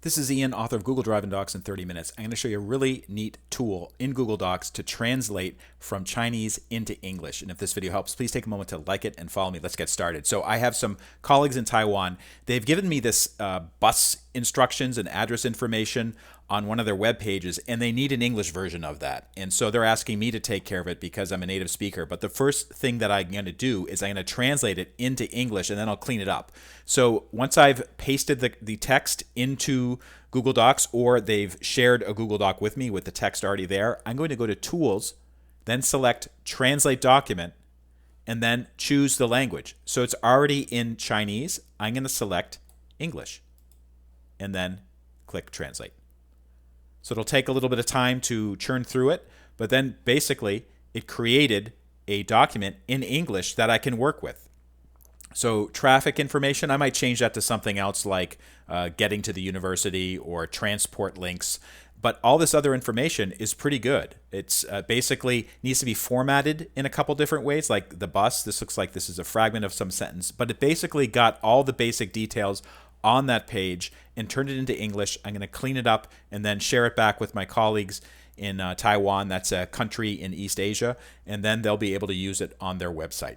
This is Ian, author of Google Drive and Docs in 30 Minutes. I'm going to show you a really neat tool in Google Docs to translate from Chinese into English. And if this video helps, please take a moment to like it and follow me. Let's get started. So I have some colleagues in Taiwan. They've given me this bus instructions and address information on one of their web pages, and they need an English version of that. And so they're asking me to take care of it because I'm a native speaker. But the first thing that I'm going to do is I'm going to translate it into English, and then I'll clean it up. So once I've pasted the text into Google Docs, or they've shared a Google Doc with me with the text already there, I'm going to go to Tools, then select Translate Document, and then choose the language. So it's already in Chinese. I'm going to select English, and then click Translate. So it'll take a little bit of time to churn through it, but then basically it created a document in English that I can work with. So traffic information, I might change that to something else like getting to the university or transport links. But all this other information is pretty good. It's basically needs to be formatted in a couple different ways, like the bus. This looks like this is a fragment of some sentence, but it basically got all the basic details on that page and turned it into English. I'm going to clean it up and then share it back with my colleagues in Taiwan. That's a country in East Asia, and then they'll be able to use it on their website.